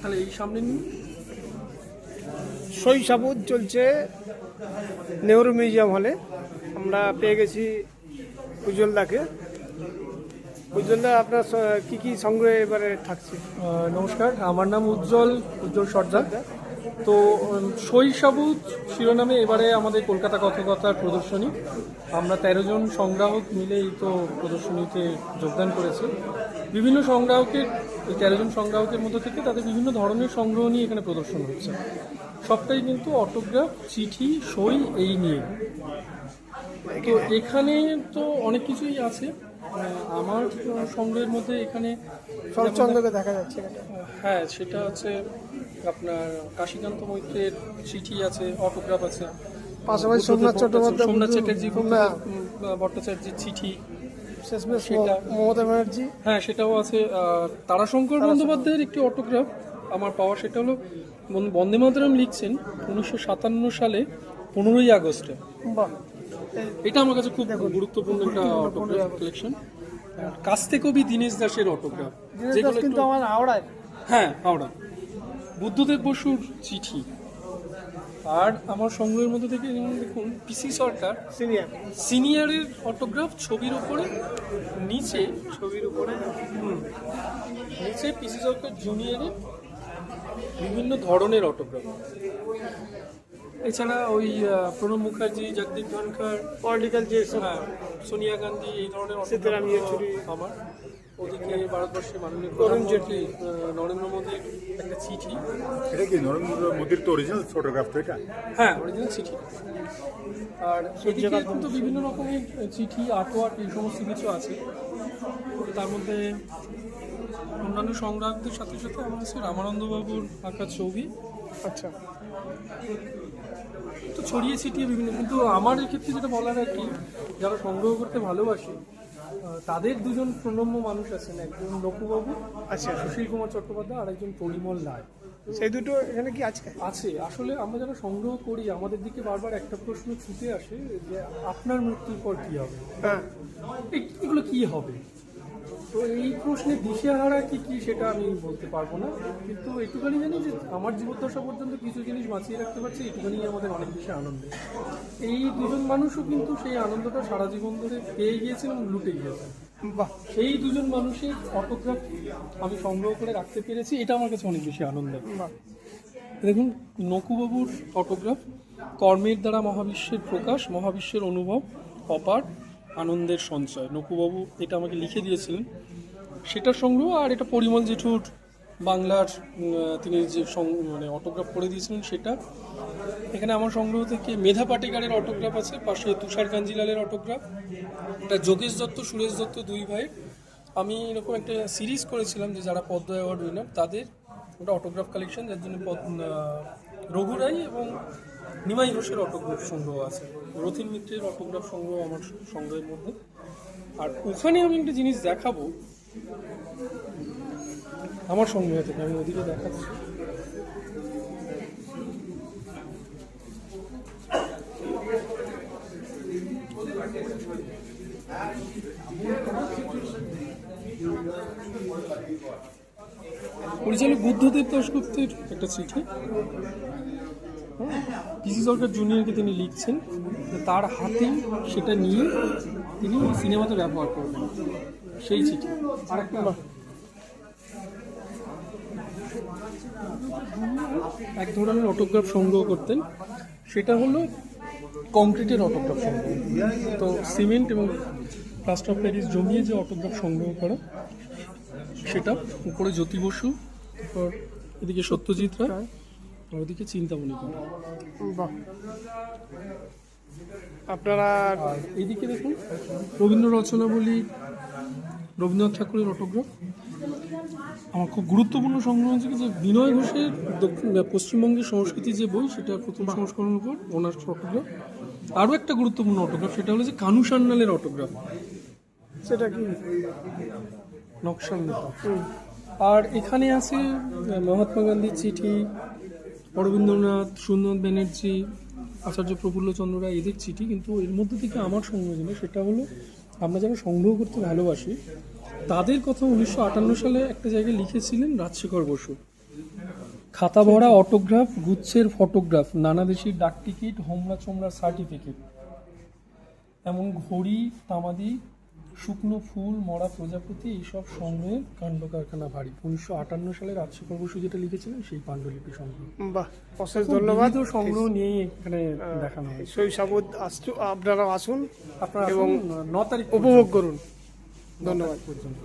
তাহলে এই সামনে নিন। শৈশাবুদ চলছে নেহরু মিউজিয়াম হলে। আমরা পেয়ে গেছি উজ্জ্বলদাকে। উজ্জ্বলদা, আপনার কি কি সংগ্রহে এবারে থাকছে? নমস্কার, আমার নাম উজ্জ্বল সর্দার। তো শৈশাবুদ শিরোনামে এবারে আমাদের কলকাতা কথকথার প্রদর্শনী। আমরা 13 জন সংগ্রাহক মিলে এই তো প্রদর্শনীতে যোগদান করেছি। বিভিন্ন সংগ্রাহকের, এই 13 জন সংগ্রাহকের মধ্যে থেকে তাদের বিভিন্ন ধরনের সংগ্রহ নিয়ে এখানে প্রদর্শন হচ্ছে। সবটাই কিন্তু অটোগ্রাফ, চিঠি, সই এই নিয়ে। তো এখানে তো অনেক কিছুই আছে। আমার সংগ্রহের মধ্যে এখানে শরৎচন্দ্রকে দেখা যাচ্ছে। হ্যাঁ, সেটা আছে আপনার কাশীকান্ত মৈত্রের চিঠি আছে, অটোগ্রাফ আছে। পাশাপাশি সোমনাথ চ্যাটার্জি ভট্টাচার্যের চিঠি, সেটা মমতা ব্যানার্জি, হ্যাঁ সেটাও আছে। তারাশঙ্কর বন্দ্যোপাধ্যায়ের একটি অটোগ্রাফ আমার পাওয়া, সেটা হলো বন্দে মাতরম লিখছেন 1957 সালে 15ই আগস্টে। বাহ, এটা আমার কাছে খুব গুরুত্বপূর্ণ একটা অটোগ্রাফ কালেকশন। কাস্তে কবি দীনেশ দাসের অটোগ্রাফ, যেগুলো কিন্তু আমার হাওড়ায়। হ্যাঁ, হাওড়া। বুদ্ধদেব বসুর চিঠি। আর আমার সংগ্রহের মধ্যে থেকে যেমন দেখুন পিসি সরকার সিনিয়রের অটোগ্রাফ ছবির উপরে, নিচে পিসি সরকার জুনিয়রের বিভিন্ন ধরনের অটোগ্রাফ। এছাড়া ওই প্রণব মুখার্জি, জগদীপ ধনখড়, পলিটিক্যাল যে হ্যাঁ, সোনিয়া গান্ধী, এই ধরনের সীতারাম ইয়েচুরি আমার। ওদিকে ভারতবর্ষের মাননীয় প্রধানমন্ত্রী নরেন্দ্র মোদীর একটা চিঠি। এটা কি নরেন্দ্র মোদীর তো অরিজিনাল ফটোগ্রাফ তো এটা? হ্যাঁ, অরিজিনাল চিঠি। আর এদিকে কিন্তু বিভিন্ন রকমের চিঠি, আর্টওয়ার্ক, এই সমস্ত কিছু আছে। তার মধ্যে অন্যান্য সংগ্রাহকদের সাথে সাথে আমার আছে রামানন্দ বাবুর আঁকা ছবি। আচ্ছা, তো ছড়িয়ে ছিটিয়ে বিভিন্ন, কিন্তু আমার এক্ষেত্রে যেটা বলার আর কি, যারা সংগ্রহ করতে ভালোবাসে তাদের দুজন প্রণম্য মানুষ আছেন, একজন নকুবাবু, আচ্ছা, সুশীল কুমার চট্টোপাধ্যায়, আর একজন পরিমল রায়। সেই দুটো এখানে কি আছে? আছে। আসলে আমরা যারা সংগ্রহ করি আমাদের দিকে বারবার একটা প্রশ্ন ছুটে আসে যে আপনার মৃত্যুর পর কী হবে, হ্যাঁ, এগুলো কী হবে। তো এই প্রশ্নের দিশেহারা কি সেটা আমি বলতে পারবো না, কিন্তু একটুখানি জানি যে আমার জীবদ্দশা পর্যন্ত কিছু জিনিস বাঁচিয়ে রাখতে পারছি, এটুখানি আমাদের অনেক বেশি আনন্দ। এই দুজন মানুষও কিন্তু সেই আনন্দটা সারা জীবন ধরে পেয়ে গিয়েছেন এবং লুটে গিয়েছেন। বাহ, সেই দুজন মানুষের অটোগ্রাফ আমি সংগ্রহ করে রাখতে পেরেছি, এটা আমার কাছে অনেক বেশি আনন্দের। বাহ। দেখুন নকুবাবুর অটোগ্রাফ, কর্মের দ্বারা মহাবিশ্বের প্রকাশ, মহাবিশ্বের অনুভব, অপার আনন্দের সঞ্চয়। নকুবাবু এটা আমাকে লিখে দিয়েছিলেন, সেটার সংগ্রহ। আর এটা পরিমল জেঠুর বাংলার তিনি যে মানে অটোগ্রাফ করে দিয়েছিলেন সেটা। এখানে আমার সংগ্রহ থেকে মেধা পাটেকারের অটোগ্রাফ আছে, পাশে তুষার কাঞ্জিলালের অটোগ্রাফ। এটা যোগেশ দত্ত, সুরেশ দত্ত, দুই ভাই। আমি এরকম একটা সিরিজ করেছিলাম যে যারা পদ্ম অ্যাওয়ার্ড উইনার তাদের ওটা অটোগ্রাফ কালেকশন, যার জন্য রঘু রাই এবং নিমাই ঘোষের অটোগ্রাফ সংগ্রহ আছে। রথিন মিত্রের অটোগ্রাফ সংগ্রহ আমার সংগ্রহের মধ্যে। আর ওখানে আমি একটা জিনিস দেখাবো আমার সংগ্রহ থেকে, আমি ওদিকে দেখাচ্ছি। পরিচালক বুদ্ধদেব দাশগুপ্তের একটা চিঠি। পিসি সরকার জুনিয়রকে তিনি লিখছেন, তার হাতেই সেটা নিয়ে তিনি সিনেমাতে ব্যবহার করবেন, সেই চিঠি। আর একটা এক ধরনের অটোগ্রাফ সংগ্রহ করতেন, সেটা হলো কংক্রিটের অটোগ্রাফ সংগ্রহ। তো সিমেন্ট এবং প্লাস্টার অফ প্যারিস জমিয়ে যে অটোগ্রাফ সংগ্রহ করা, সেটা উপরে জ্যোতি বসু, তারপর এদিকে সত্যজিৎ রায়, আর ওদিকে চিন্তামণি করা। বাহ। আপনারা এইদিকে দেখুন রবীন্দ্র রচনাবলী, রবীন্দ্রনাথ ঠাকুরের অটোগ্রাফ। আমার খুব গুরুত্বপূর্ণ সংগ্রহ হচ্ছে যে বিনয় ঘোষের পশ্চিমবঙ্গের সংস্কৃতি যে বই, সেটা প্রথম সংস্করণের উপর ওনার অটোগ্রাফ। আরও একটা গুরুত্বপূর্ণ অটোগ্রাফ, সেটা হলো যে কানু সান্যালের অটোগ্রাফ। সেটা কি? নকশাল নেতা। আর এখানে আছে মহাত্মা গান্ধীর চিঠি, অরবিন্দ্রনাথ, সুন্দর ব্যানার্জি, আচার্য প্রফুল্লচন্দ্র রায়, এদের চিঠি। কিন্তু এর মধ্যে থেকে আমার সংগ্রহ যেটা, সেটা হলো আমরা যারা সংগ্রহ করতে ভালোবাসি তাদের কথা 1958 সালে একটা জায়গায় লিখেছিলেন রাজশেখর বসু। খাতা ভরা অটোগ্রাফ, গুচ্ছের ফটোগ্রাফ, নানা দেশের ডাক টিকিট, হোমরা চোমরা সার্টিফিকেট, এমন ঘড়ি, তামাদি, শুকনো ফুল, মরা প্রজাপতি, এইসব সংগ্রহে কাণ্ড কারখানা ভারী। 1958 সালে রাজশেখর বসু যেটা লিখেছিলেন সেই পাণ্ডুলিপি সংগ্রহ। বাহ, অশেষ ধন্যবাদ। বিবিধ সংগ্রহ নিয়েই এখানে দেখানো হয়। শৈশবোধ আপনারা আসুন আপনারা এবং 9 তারিখ উপভোগ করুন। ধন্যবাদ। পর্যন্ত।